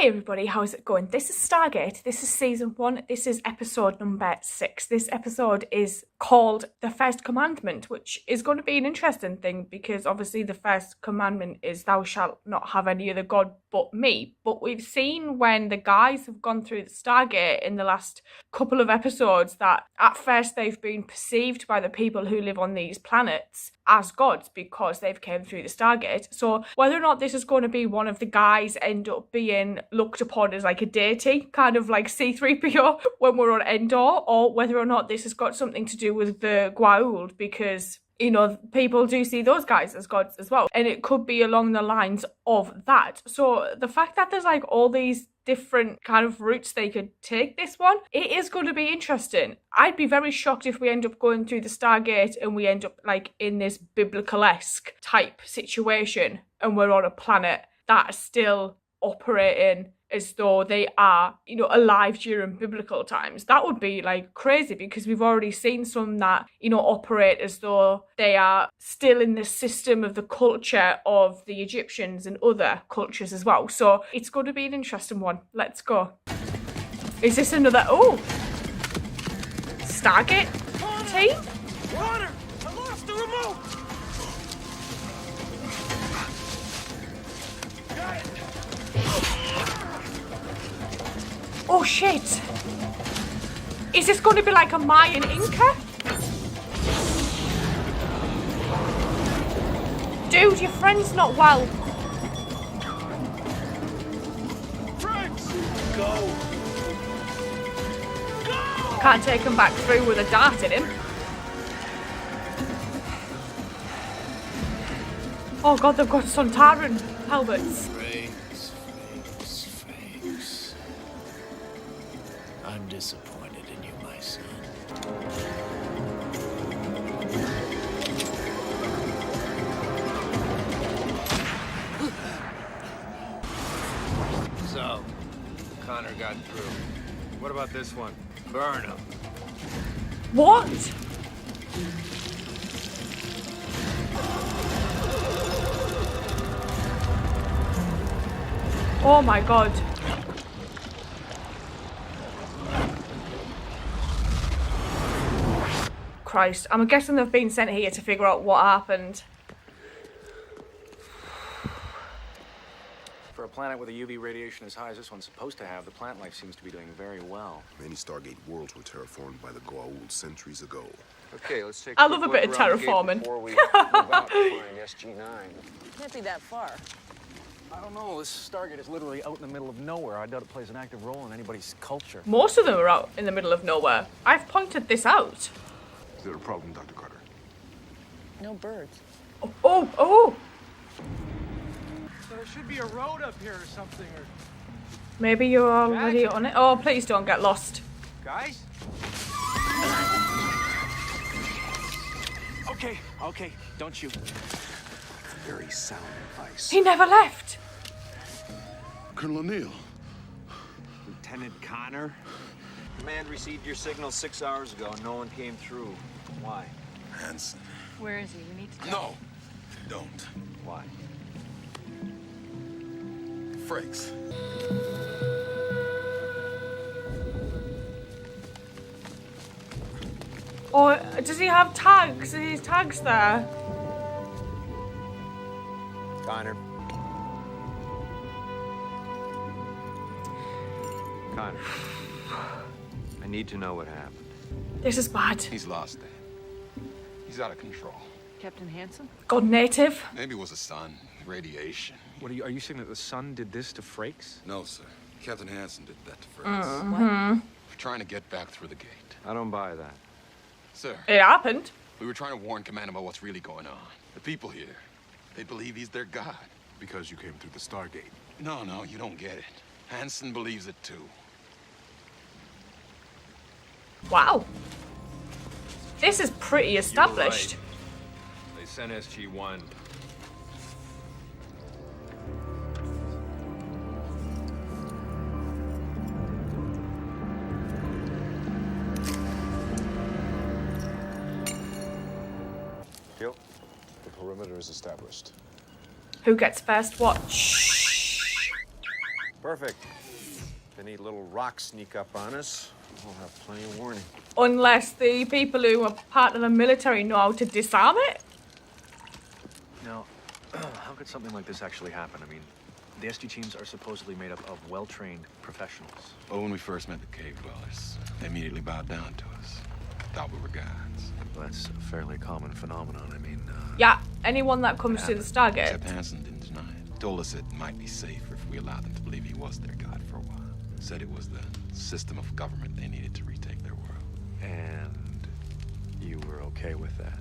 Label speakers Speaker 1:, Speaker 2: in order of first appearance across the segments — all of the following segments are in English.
Speaker 1: Hey everybody, how's it going? This is Stargate, this is season 1, this is episode number 6. This episode is called The First Commandment, which is going to be an interesting thing because obviously the first commandment is thou shalt not have any other god but me. But we've seen when the guys have gone through the Stargate in the last couple of episodes that at first they've been perceived by the people who live on these planets as gods because they've came through the Stargate. So whether or not this is going to be one of the guys end up being looked upon as like a deity, kind of like C-3PO when we're on Endor, or whether or not this has got something to do with the Goa'uld, because you know, people do see those guys as gods as well. And it could be along the lines of that. So the fact that there's like all these different kind of routes they could take this one, it is going to be interesting. I'd be very shocked if we end up going through the Stargate and we end up like in this biblical-esque type situation and we're on a planet that is still operating as though they are, you know, alive during biblical times. That would be like crazy because we've already seen some that, you know, operate as though they are still in the system of the culture of the Egyptians and other cultures as well. So it's going to be an interesting one. Let's go. Is this another, oh, Stargate team?
Speaker 2: Connor, I lost the remote. Got it.
Speaker 1: Oh shit! Is this going to be like a Mayan Inca? Dude, your friend's not well.
Speaker 2: Franks, go. Go.
Speaker 1: Can't take him back through with a dart in him. Oh god, they've got Sontaran helmets.
Speaker 3: I'm disappointed in you, my son.
Speaker 4: So, Connor got through. What about this one? Burn him.
Speaker 1: What? Oh my god. Christ. I'm guessing they've been sent here to figure out what happened.
Speaker 4: For a planet with a UV radiation as high as this one's supposed to have, the plant life seems to be doing very well.
Speaker 5: Many Stargate worlds were terraformed by the Goa'uld centuries ago.
Speaker 4: Okay, let's take
Speaker 1: I love a bit of terraforming.
Speaker 4: Before we move out to find SG-9.
Speaker 6: Can't be that far.
Speaker 4: I don't know, this Stargate is literally out in the middle of nowhere. I doubt it plays an active role in anybody's culture.
Speaker 1: Most of them are out in the middle of nowhere. I've pointed this out.
Speaker 5: Is there a problem, Dr. Carter?
Speaker 6: No birds.
Speaker 1: Oh, oh, oh!
Speaker 2: So there should be a road up here or something, or...
Speaker 1: Maybe you're already on it. Oh, please don't get lost.
Speaker 2: Guys?
Speaker 4: Okay, don't shoot.
Speaker 5: Very sound advice.
Speaker 1: He never left.
Speaker 5: Colonel O'Neill.
Speaker 4: Lieutenant Connor?
Speaker 7: Command received your signal 6 hours ago. No one came through. Why?
Speaker 5: Hansen.
Speaker 6: Where is he? We need to
Speaker 5: No, don't.
Speaker 7: Why?
Speaker 5: Frakes.
Speaker 1: Or does he have tags? Are his tags there?
Speaker 4: Connor.
Speaker 7: Connor. I need to know what happened.
Speaker 1: This is bad.
Speaker 5: He's lost it. He's out of control.
Speaker 6: Captain Hansen?
Speaker 1: God native.
Speaker 5: Maybe it was the sun, radiation.
Speaker 4: What are you saying that the sun did this to Frakes?
Speaker 5: No, sir. Captain Hansen did that to Frakes.
Speaker 6: What?
Speaker 5: We're trying to get back through the gate.
Speaker 7: I don't buy that.
Speaker 5: Sir,
Speaker 1: It happened.
Speaker 5: we were trying to warn Command about what's really going on. The people here, they believe he's their god. Because you came through the Stargate. No, you don't get it. Hansen believes it too.
Speaker 1: Wow. This is pretty established.
Speaker 7: They sent SG-1.
Speaker 5: perimeter is established.
Speaker 1: Who gets first watch?
Speaker 7: Perfect. If any little rocks sneak up on us, we'll have plenty of warning.
Speaker 1: Unless the people who are part of the military know how to disarm it.
Speaker 4: Now, how could something like this actually happen? I mean, the SG teams are supposedly made up of well-trained professionals.
Speaker 5: Oh, when we first met the cave dwellers, they immediately bowed down to us. Thought we were gods.
Speaker 4: Well, that's a fairly common phenomenon. I mean,
Speaker 1: Yeah, anyone that comes to the Stargate.
Speaker 5: Except Hansen didn't deny it. Told us it might be safer if we allowed them to believe he was their god for a while. Said it was the system of government they needed to retake their world.
Speaker 4: and you were okay with that?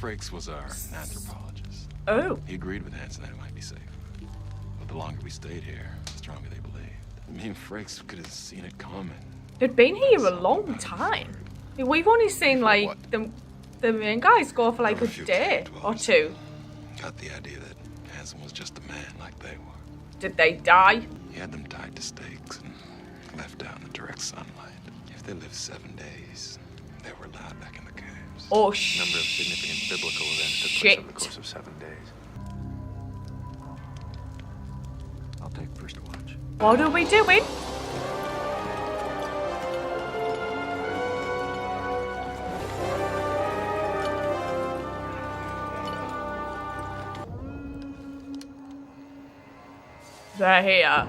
Speaker 5: Frakes was our anthropologist.
Speaker 1: Oh.
Speaker 5: He agreed with Hansen that it might be safer. But the longer we stayed here, the stronger they believed. Me and Frakes could have seen it coming.
Speaker 1: They'd been here a long time. We've only seen, like, the main guys go for, like, a day or two.
Speaker 5: Got the idea that Hansen was just a man like they were.
Speaker 1: Did they die?
Speaker 5: He had them tied to stakes and left out in the direct sunlight. If they lived 7 days, they were allowed back in the caves.
Speaker 1: Oh,
Speaker 4: Number of significant biblical events took place over the course of 7 days. I'll take first watch.
Speaker 1: What are we doing? They're here.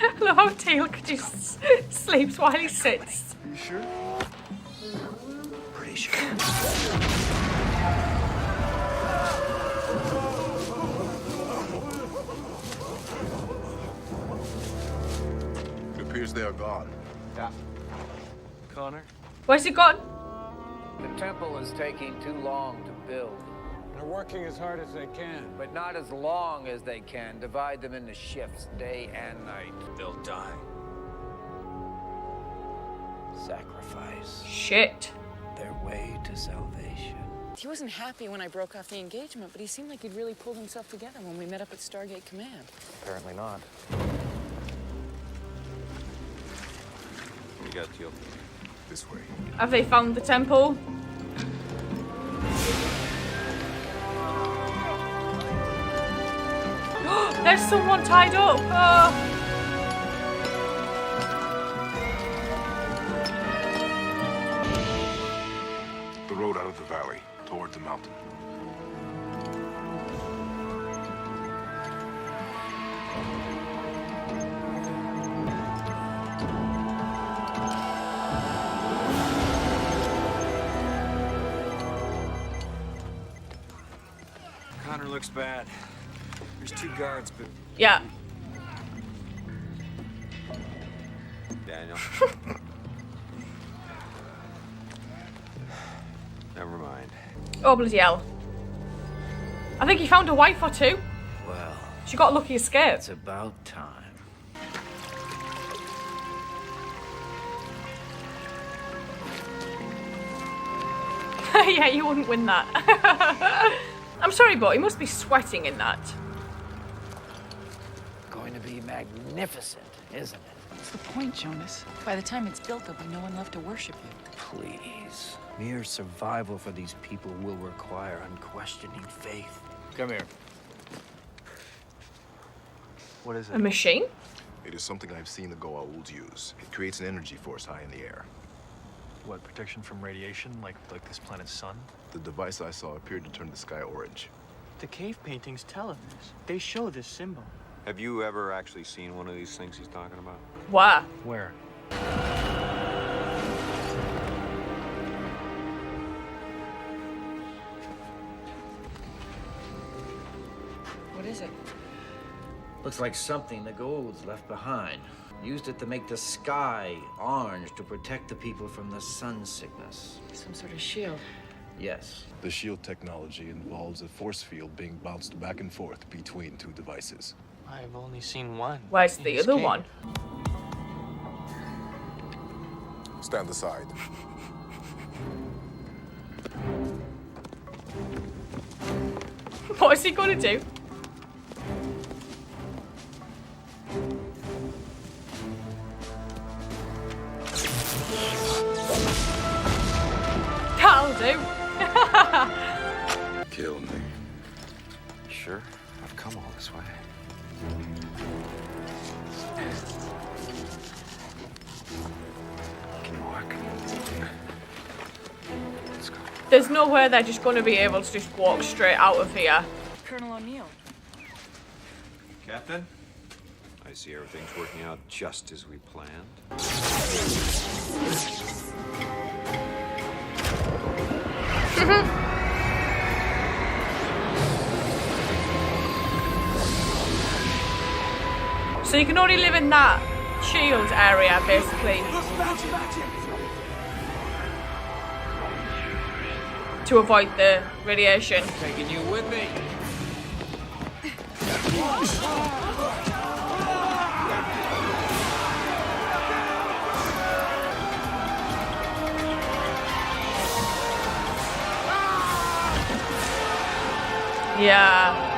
Speaker 1: I love how Teal just sleeps while he sits.
Speaker 4: You sure? Pretty sure.
Speaker 5: It appears they are gone.
Speaker 7: Yeah. Connor?
Speaker 1: Where's he gone?
Speaker 8: The temple is taking too long to build,
Speaker 2: They're working as hard as they can.
Speaker 8: but not as long as they can. Divide them into shifts, day and night.
Speaker 3: They'll die.
Speaker 8: Sacrifice
Speaker 1: Shit.
Speaker 8: their way to salvation.
Speaker 6: He wasn't happy when I broke off the engagement, but he seemed like he'd really pulled himself together when we met up at Stargate Command.
Speaker 4: Apparently not.
Speaker 7: You got Teal.
Speaker 5: This way.
Speaker 1: Have they found the temple? There's someone tied up. Oh.
Speaker 5: The road out of the valley, toward the mountain.
Speaker 7: Connor looks bad. There's 2 guards, but
Speaker 1: Yeah.
Speaker 7: Daniel. Never mind.
Speaker 1: Oh, bloody hell. I think he found a wife or two.
Speaker 8: Well,
Speaker 1: She got a lucky escape.
Speaker 8: it's about time.
Speaker 1: Yeah, you wouldn't win that. I'm sorry, but he must be sweating in that.
Speaker 8: Going to be magnificent, isn't it?
Speaker 6: What's the point, Jonas? By the time it's built, there'll be no one left to worship you.
Speaker 8: Please. Mere survival for these people will require unquestioning faith.
Speaker 4: Come here. What is
Speaker 1: A
Speaker 4: it?
Speaker 1: machine?
Speaker 9: It is something I've seen the Goa'uld use. It creates an energy force high in the air.
Speaker 4: What, protection from radiation, like this planet's sun?
Speaker 9: The device I saw appeared to turn the sky orange.
Speaker 2: The cave paintings tell us this. They show this symbol.
Speaker 7: Have you ever actually seen one of these things he's talking about?
Speaker 1: Where?
Speaker 4: Where?
Speaker 6: What is it?
Speaker 8: Looks like something the Goa'ulds left behind. Used it to make the sky orange to protect the people from the sun sickness.
Speaker 6: Some sort of shield.
Speaker 8: Yes.
Speaker 9: The shield technology involves a force field being bounced back and forth between 2 devices.
Speaker 2: I've only seen one.
Speaker 1: Where's
Speaker 2: in
Speaker 1: the
Speaker 2: this
Speaker 1: other
Speaker 2: cave.
Speaker 1: one?
Speaker 9: Stand aside.
Speaker 1: What is he going to do? That'll do.
Speaker 7: sure I've come all this way. Can you walk? Let's go.
Speaker 1: There's nowhere they're just going to be able to just walk straight out of here.
Speaker 6: Colonel O'Neill.
Speaker 7: Captain? I see everything's working out just as we planned.
Speaker 1: So you can only live in that shield area, basically, to avoid the radiation.
Speaker 8: Taking you with me.
Speaker 1: Yeah.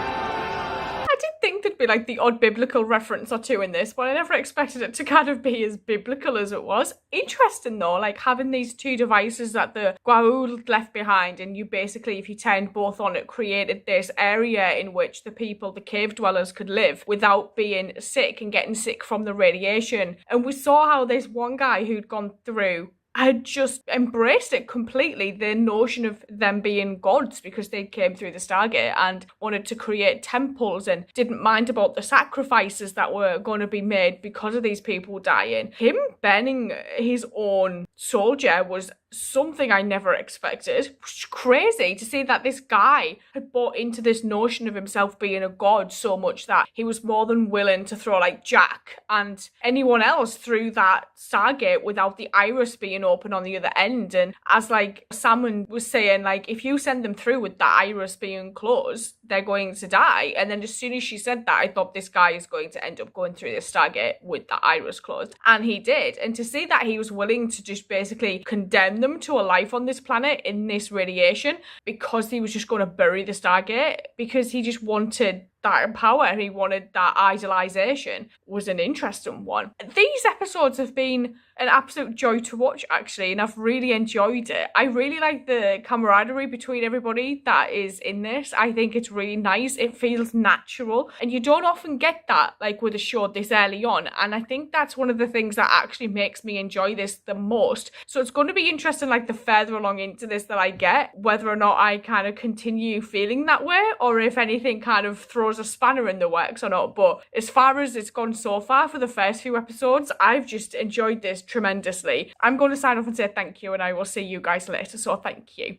Speaker 1: I did think there'd be like the odd biblical reference or two in this, but I never expected it to kind of be as biblical as it was. Interesting though, like having these two devices that the Goa'uld left behind, and you basically, if you turned both on, it created this area in which the people, the cave dwellers, could live without being sick and getting sick from the radiation. And we saw how this one guy who'd gone through had just embraced it completely, the notion of them being gods, because they came through the Stargate and wanted to create temples and didn't mind about the sacrifices that were going to be made because of these people dying. Him burning his own soldier was something I never expected. It's crazy to see that this guy had bought into this notion of himself being a god so much that he was more than willing to throw like Jack and anyone else through that Stargate without the iris being open on the other end. And as like Salmon was saying, like if you send them through with that iris being closed, they're going to die. And then as soon as she said that, I thought this guy is going to end up going through the Stargate with the iris closed, and he did. And to see that he was willing to just basically condemn them to a life on this planet in this radiation because he was just going to bury the Stargate because he just wanted that power, he wanted that idolization, was an interesting one. These episodes have been an absolute joy to watch, actually, and I've really enjoyed it. I really like the camaraderie between everybody that is in this. I think it's really nice. It feels natural, and you don't often get that like with a show this early on, and I think that's one of the things that actually makes me enjoy this the most. So it's going to be interesting, like the further along into this that I get, whether or not I kind of continue feeling that way, or if anything kind of throws a spanner in the works or not. But as far as it's gone so far for the first few episodes, I've just enjoyed this tremendously. I'm going to sign off and say thank you, and I will see you guys later, so thank you.